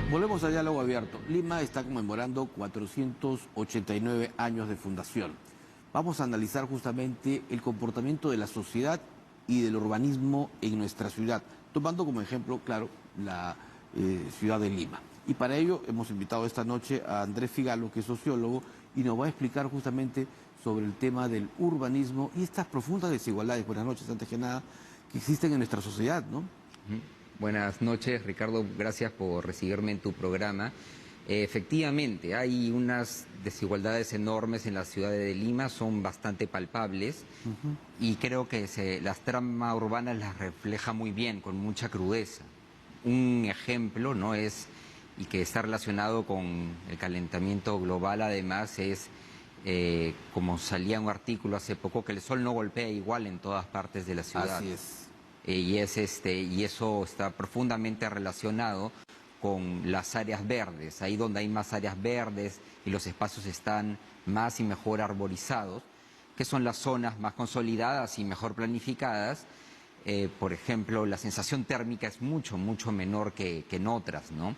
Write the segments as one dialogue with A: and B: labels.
A: Volvemos a Diálogo Abierto. Lima está conmemorando 489 años de fundación. Vamos a analizar justamente el comportamiento de la sociedad y del urbanismo en nuestra ciudad, tomando como ejemplo, claro, la ciudad de Lima. Y para ello hemos invitado esta noche a Andrés Figalo, que es sociólogo, y nos va a explicar justamente sobre el tema del urbanismo y estas profundas desigualdades, buenas noches, antes que nada, que existen en nuestra sociedad, ¿no?
B: Buenas noches, Ricardo, gracias por recibirme en tu programa. Efectivamente, hay unas desigualdades enormes en la ciudad de Lima, son bastante palpables y creo que las tramas urbanas las refleja muy bien, con mucha crudeza. Un ejemplo, ¿no? Y que está relacionado con el calentamiento global, además, como salía un artículo hace poco, que el sol no golpea igual en todas partes de la ciudad.
A: Así es.
B: Y eso está profundamente relacionado con las áreas verdes. Ahí donde hay más áreas verdes y los espacios están más y mejor arborizados, que son las zonas más consolidadas y mejor planificadas. Por ejemplo, la sensación térmica es mucho menor que en otras, ¿no?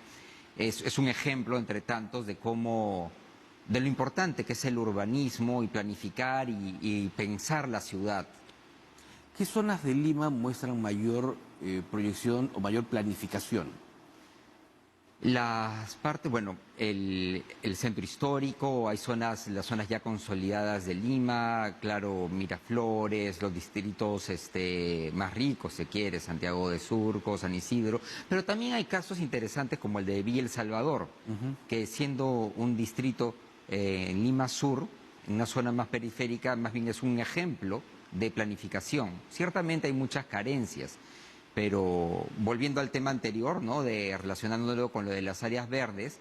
B: Es un ejemplo entre tantos de lo importante que es el urbanismo y planificar y pensar la ciudad.
A: ¿Qué zonas de Lima muestran mayor proyección o mayor planificación?
B: Las partes, bueno, el centro histórico, hay las zonas ya consolidadas de Lima, claro, Miraflores, los distritos más ricos, si quiere, Santiago de Surco, San Isidro, pero también hay casos interesantes como el de Villa El Salvador, que siendo un distrito en Lima Sur, en una zona más periférica, más bien es un ejemplo de planificación. Ciertamente hay muchas carencias, pero volviendo al tema anterior, ¿no? Relacionándolo con lo de las áreas verdes,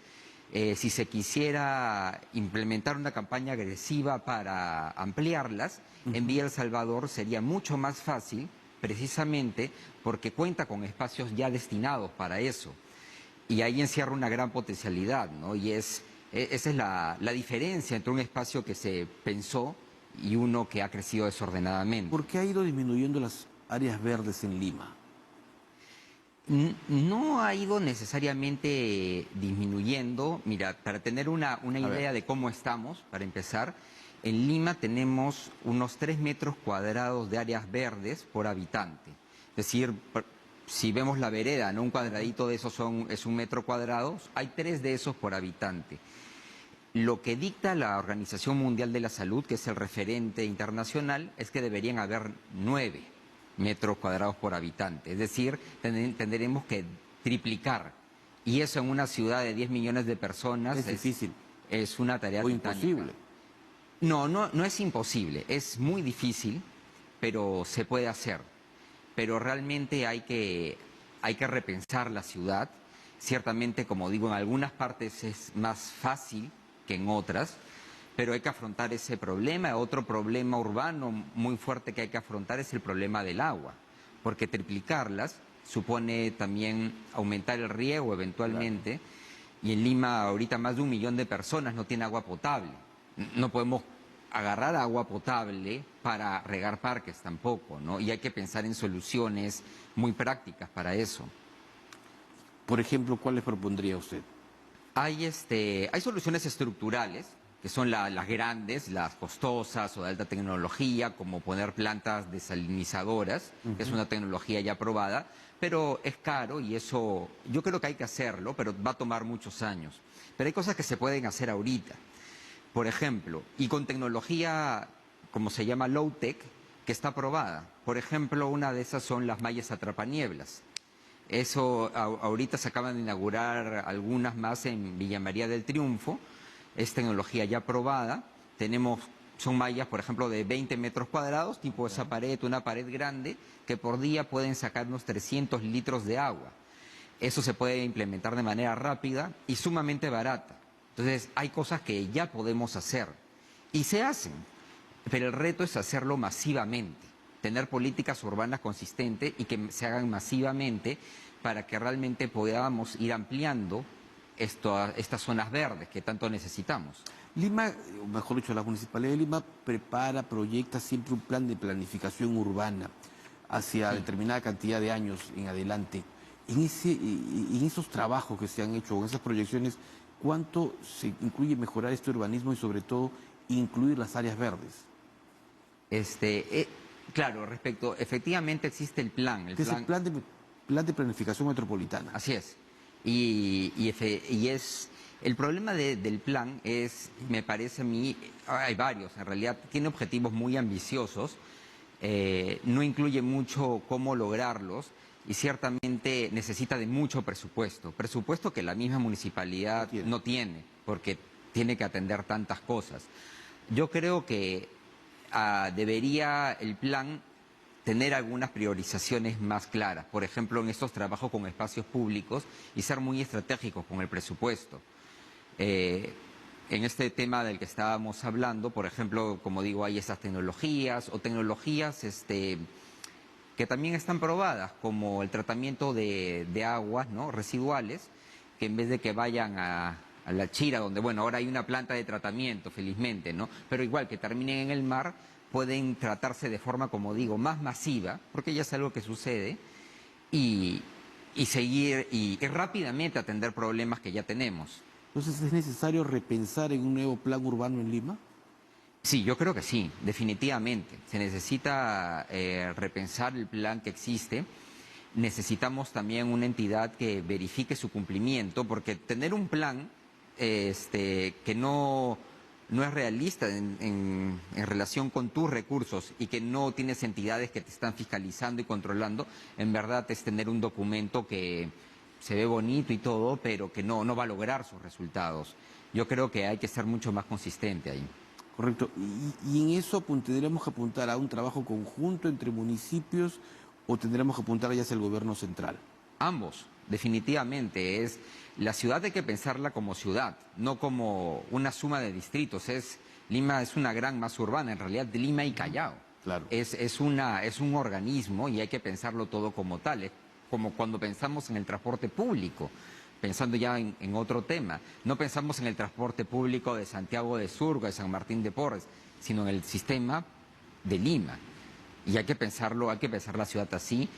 B: si se quisiera implementar una campaña agresiva para ampliarlas, en Villa El Salvador sería mucho más fácil, precisamente porque cuenta con espacios ya destinados para eso. Y ahí encierra una gran potencialidad, ¿no? Esa es la diferencia entre un espacio que se pensó y uno que ha crecido desordenadamente.
A: ¿Por qué ha ido disminuyendo las áreas verdes en Lima?
B: No ha ido necesariamente disminuyendo. Mira, para tener una idea de cómo estamos, para empezar, en Lima tenemos unos 3 metros cuadrados de áreas verdes por habitante. Es decir, si vemos la vereda, ¿no? Un cuadradito de esos es 1 metro cuadrado, hay 3 de esos por habitante. Lo que dicta la Organización Mundial de la Salud, que es el referente internacional, es que deberían haber 9 metros cuadrados por habitante. Es decir, tendremos que triplicar. Y eso en una ciudad de 10 millones de personas
A: Es difícil.
B: Es una tarea titánica.
A: Imposible.
B: No es imposible, es muy difícil, pero se puede hacer. Pero realmente hay que repensar la ciudad. Ciertamente, como digo, en algunas partes es más fácil que en otras, pero hay que afrontar ese problema. Otro problema urbano muy fuerte que hay que afrontar es el problema del agua, porque triplicarlas supone también aumentar el riego eventualmente, claro. Y en Lima ahorita más de 1 millón de personas no tiene agua potable. No podemos agarrar agua potable para regar parques tampoco, ¿no? Y hay que pensar en soluciones muy prácticas para eso.
A: Por ejemplo, ¿cuáles propondría usted?
B: Hay soluciones estructurales, que son las grandes, las costosas o de alta tecnología, como poner plantas desalinizadoras, que es una tecnología ya probada, pero es caro y eso yo creo que hay que hacerlo, pero va a tomar muchos años. Pero hay cosas que se pueden hacer ahorita. Por ejemplo, y con tecnología, como se llama low-tech, que está probada. Por ejemplo, una de esas son las mallas atrapanieblas. Eso, ahorita se acaban de inaugurar algunas más en Villa María del Triunfo, es tecnología ya probada. Son mallas, por ejemplo, de 20 metros cuadrados, tipo esa pared, una pared grande, que por día pueden sacar unos 300 litros de agua. Eso se puede implementar de manera rápida y sumamente barata. Entonces, hay cosas que ya podemos hacer y se hacen, pero el reto es hacerlo masivamente. Tener políticas urbanas consistentes y que se hagan masivamente para que realmente podamos ir ampliando estas zonas verdes que tanto necesitamos.
A: Lima, o mejor dicho, la Municipalidad de Lima proyecta siempre un plan de planificación urbana hacia determinada cantidad de años en adelante. En esos trabajos que se han hecho, en esas proyecciones, ¿cuánto se incluye mejorar este urbanismo y sobre todo incluir las áreas verdes?
B: Este, eh, claro, efectivamente existe el plan.
A: Que es el plan de planificación metropolitana.
B: Así es. El problema del plan es, me parece a mí, hay varios, en realidad tiene objetivos muy ambiciosos, no incluye mucho cómo lograrlos y ciertamente necesita de mucho presupuesto que la misma municipalidad no tiene, porque tiene que atender tantas cosas. Yo creo que debería el plan tener algunas priorizaciones más claras, por ejemplo, en estos trabajos con espacios públicos y ser muy estratégicos con el presupuesto. En este tema del que estábamos hablando, por ejemplo, como digo, hay esas tecnologías o tecnologías que también están probadas, como el tratamiento de aguas, ¿no?, residuales, que en vez de que vayan a la Chira, donde, bueno, ahora hay una planta de tratamiento, felizmente, ¿no?, pero igual que terminen en el mar, pueden tratarse de forma, como digo, más masiva, porque ya es algo que sucede, y seguir y rápidamente atender problemas que ya tenemos.
A: Entonces, ¿es necesario repensar en un nuevo plan urbano en Lima?
B: Sí, yo creo que sí, definitivamente. Se necesita repensar el plan que existe. Necesitamos también una entidad que verifique su cumplimiento, porque tener un plan que no es realista en relación con tus recursos y que no tienes entidades que te están fiscalizando y controlando, en verdad es tener un documento que se ve bonito y todo, pero que no va a lograr sus resultados. Yo creo que hay que ser mucho más consistente ahí.
A: Correcto. Y en eso tendremos que apuntar a un trabajo conjunto entre municipios o tendremos que apuntar ya hacia el gobierno central.
B: Ambos, definitivamente. La ciudad hay que pensarla como ciudad, no como una suma de distritos. Lima es una gran masa urbana, en realidad Lima y Callao.
A: Claro.
B: Es un organismo y hay que pensarlo todo como tal. Es como cuando pensamos en el transporte público, pensando ya en otro tema. No pensamos en el transporte público de Santiago de Surco, de San Martín de Porres, sino en el sistema de Lima. Y hay que pensar la ciudad así.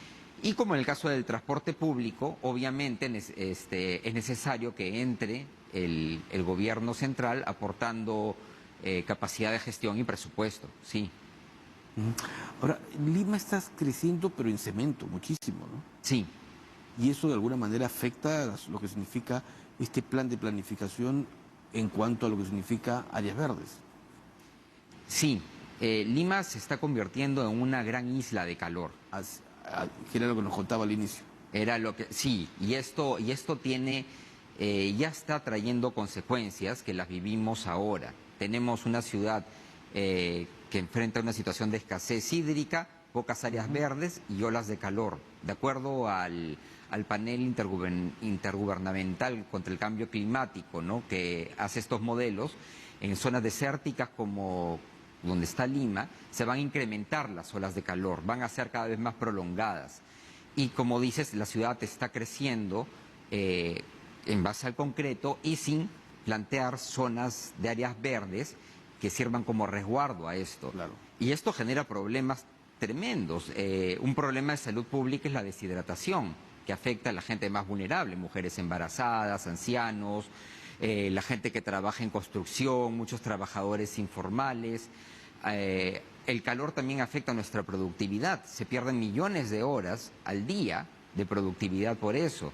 B: Y como en el caso del transporte público, obviamente es necesario que entre el gobierno central aportando capacidad de gestión y presupuesto, sí.
A: Ahora, Lima está creciendo, pero en cemento, muchísimo, ¿no?
B: Sí.
A: Y eso de alguna manera afecta lo que significa este plan de planificación en cuanto a lo que significa áreas verdes.
B: Sí, Lima se está convirtiendo en una gran isla de calor.
A: Que era lo que nos contaba al inicio.
B: Sí, y esto ya está trayendo consecuencias que las vivimos ahora. Tenemos una ciudad que enfrenta una situación de escasez hídrica, pocas áreas verdes y olas de calor. De acuerdo al panel intergubernamental contra el cambio climático, ¿no?, que hace estos modelos, en zonas desérticas como donde está Lima, se van a incrementar las olas de calor, van a ser cada vez más prolongadas. Y como dices, la ciudad está creciendo en base al concreto y sin plantear zonas de áreas verdes que sirvan como resguardo a esto.
A: Claro.
B: Y esto genera problemas tremendos. Un problema de salud pública es la deshidratación, que afecta a la gente más vulnerable, mujeres embarazadas, ancianos, la gente que trabaja en construcción, muchos trabajadores informales. El calor también afecta a nuestra productividad. Se pierden millones de horas al día de productividad por eso.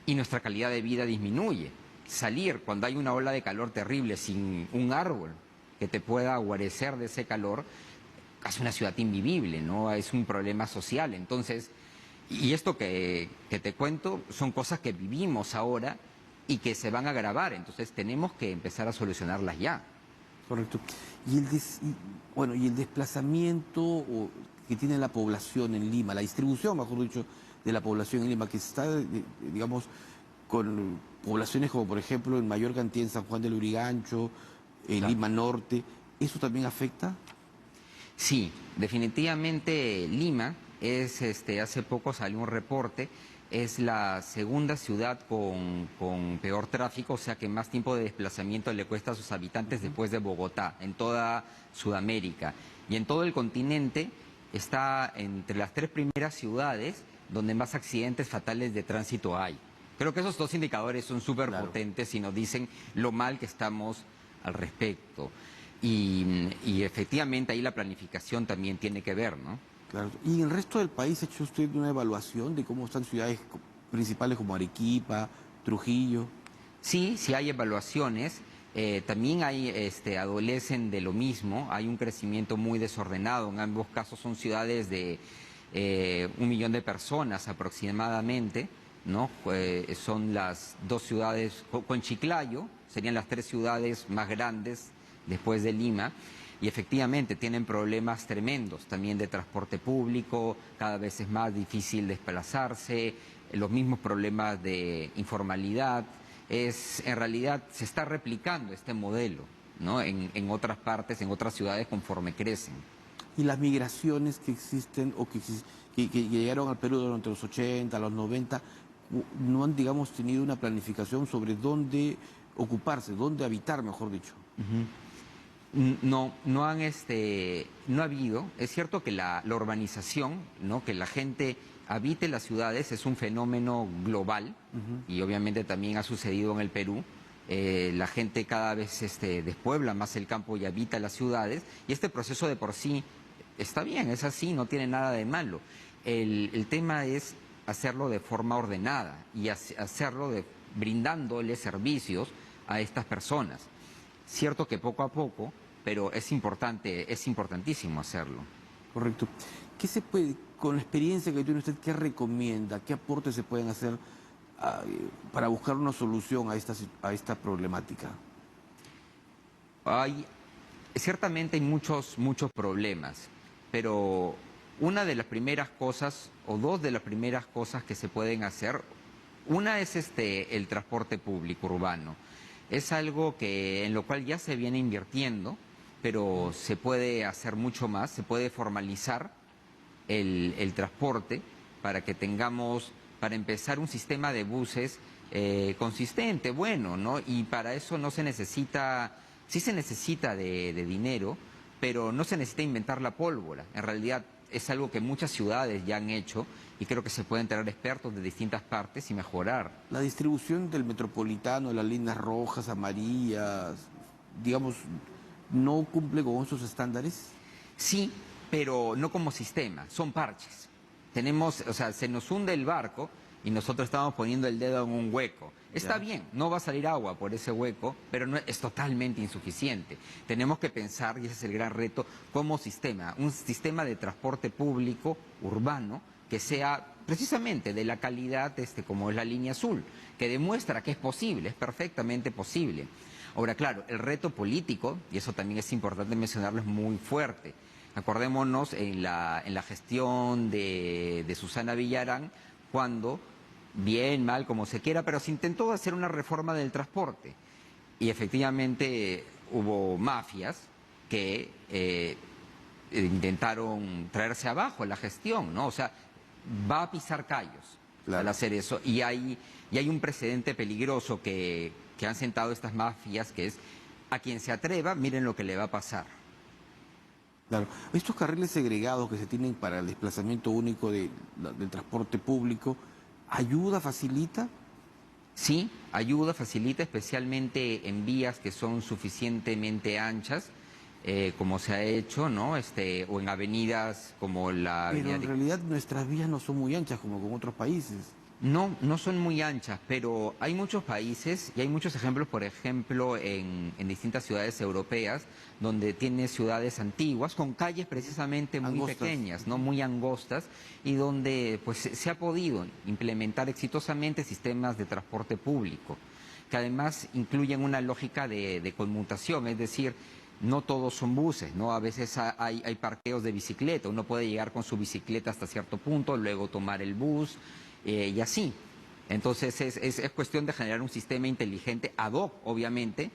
B: Y nuestra calidad de vida disminuye. Salir cuando hay una ola de calor terrible sin un árbol que te pueda guarecer de ese calor, hace una ciudad invivible, ¿no? Es un problema social. Entonces, y esto que te cuento son cosas que vivimos ahora y que se van a agravar. Entonces tenemos que empezar a solucionarlas ya.
A: Correcto. Y el desplazamiento que tiene la población en Lima, la distribución, mejor dicho, de la población en Lima, que está, digamos, con poblaciones como, por ejemplo, en mayor cantidad en San Juan del Lurigancho, en
B: Claro.
A: Lima Norte, ¿eso también afecta?
B: Sí, definitivamente Lima hace poco salió un reporte, es la segunda ciudad con peor tráfico, o sea que más tiempo de desplazamiento le cuesta a sus habitantes después de Bogotá, en toda Sudamérica. Y en todo el continente está entre las 3 primeras ciudades donde más accidentes fatales de tránsito hay. Creo que esos dos indicadores son súper potentes y nos dicen lo mal que estamos al respecto. Y efectivamente ahí la planificación también tiene que ver, ¿no?
A: Claro. ¿Y en el resto del país ha hecho usted una evaluación de cómo están ciudades principales como Arequipa, Trujillo?
B: Sí, sí hay evaluaciones. También hay, adolecen de lo mismo. Hay un crecimiento muy desordenado. En ambos casos son ciudades de 1 millón de personas aproximadamente, ¿no? Son las dos ciudades, con Chiclayo, serían las 3 ciudades más grandes después de Lima. Y efectivamente tienen problemas tremendos también de transporte público, cada vez es más difícil desplazarse, los mismos problemas de informalidad. En realidad se está replicando este modelo, ¿no? En otras partes, en otras ciudades conforme crecen.
A: Y las migraciones que existen o que llegaron al Perú durante los 80, los 90, no han, digamos, tenido una planificación sobre dónde ocuparse, dónde habitar, mejor dicho.
B: No, no ha habido. Es cierto que la urbanización, ¿no? Que la gente habite las ciudades es un fenómeno global y obviamente también ha sucedido en el Perú. La gente cada vez despuebla más el campo y habita las ciudades y este proceso de por sí está bien, es así, no tiene nada de malo. El tema es hacerlo de forma ordenada y hacerlo brindándole servicios a estas personas. Cierto que poco a poco, pero es importante, es importantísimo hacerlo.
A: Correcto. ¿Qué se puede, con la experiencia que tiene usted, qué recomienda, qué aportes se pueden hacer para buscar una solución a esta problemática?
B: Ciertamente hay muchos problemas, pero una de las primeras cosas, o dos de las primeras cosas que se pueden hacer, una es el transporte público urbano. Es algo en lo cual ya se viene invirtiendo, pero se puede hacer mucho más, se puede formalizar el transporte para que tengamos, para empezar, un sistema de buses consistente, bueno, ¿no? Y para eso no se necesita, sí se necesita de dinero, pero no se necesita inventar la pólvora. En realidad es algo que muchas ciudades ya han hecho y creo que se pueden traer expertos de distintas partes y mejorar.
A: La distribución del metropolitano, las líneas rojas, amarillas, digamos, ¿no cumple con esos estándares?
B: Sí, pero no como sistema, son parches. Tenemos, o sea, se nos hunde el barco y nosotros estamos poniendo el dedo en un hueco. Está bien, no va a salir agua por ese hueco, pero no, es totalmente insuficiente. Tenemos que pensar, y ese es el gran reto, como sistema, un sistema de transporte público urbano que sea precisamente de la calidad como es la línea azul, que demuestra que es posible, es perfectamente posible. Ahora, claro, el reto político, y eso también es importante mencionarlo, es muy fuerte. Acordémonos en la gestión de Susana Villarán, cuando, bien, mal, como se quiera, pero se intentó hacer una reforma del transporte. Y efectivamente hubo mafias que intentaron traerse abajo la gestión, ¿no? O sea, va a pisar callos al hacer eso. Y hay un precedente peligroso que han sentado estas mafias, que es a quien se atreva, miren lo que le va a pasar.
A: Claro. Estos carriles segregados que se tienen para el desplazamiento único del transporte público, ¿ayuda, facilita?
B: Sí, ayuda, facilita, especialmente en vías que son suficientemente anchas, como se ha hecho, ¿no? O en avenidas como la
A: Pero
B: avenida
A: en realidad nuestras vías no son muy anchas como con otros países.
B: No, no son muy anchas, pero hay muchos países y hay muchos ejemplos, por ejemplo, en distintas ciudades europeas, donde tiene ciudades antiguas con calles precisamente muy
A: Angostas.
B: pequeñas, no muy angostas, y donde pues se ha podido implementar exitosamente sistemas de transporte público, que además incluyen una lógica de conmutación, es decir, no todos son buses, ¿no? A veces hay parqueos de bicicleta, uno puede llegar con su bicicleta hasta cierto punto, luego tomar el bus. Y así. Entonces es cuestión de generar un sistema inteligente ad hoc, obviamente,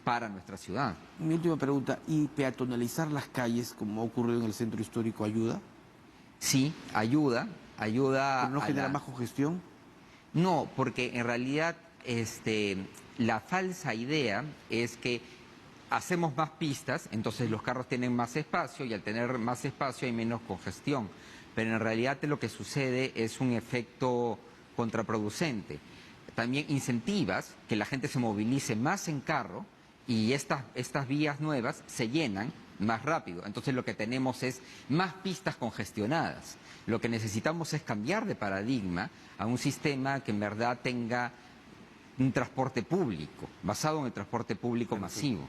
B: para nuestra ciudad.
A: Mi última pregunta, ¿y peatonalizar las calles, como ha ocurrido en el centro histórico, ayuda?
B: Sí, ayuda
A: ¿Pero no
B: a
A: genera más congestión?
B: No, porque en realidad la falsa idea es que hacemos más pistas, entonces los carros tienen más espacio y al tener más espacio hay menos congestión. pero en realidad lo que sucede es un efecto contraproducente. También incentivas que la gente se movilice más en carro y estas vías nuevas se llenan más rápido. Entonces lo que tenemos es más pistas congestionadas. Lo que necesitamos es cambiar de paradigma a un sistema que en verdad tenga un transporte público, basado en el transporte público masivo.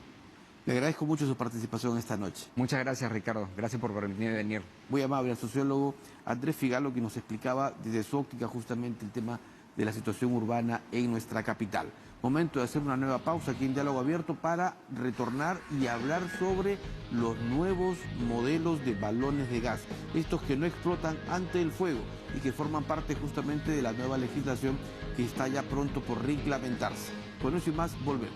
A: Le agradezco mucho su participación esta noche.
B: Muchas gracias, Ricardo. Gracias por permitirme venir.
A: Muy amable al sociólogo Andrés Figalo, que nos explicaba desde su óptica justamente el tema de la situación urbana en nuestra capital. Momento de hacer una nueva pausa aquí en Diálogo Abierto para retornar y hablar sobre los nuevos modelos de balones de gas, estos que no explotan ante el fuego y que forman parte justamente de la nueva legislación que está ya pronto por reglamentarse. Con eso y más, volvemos.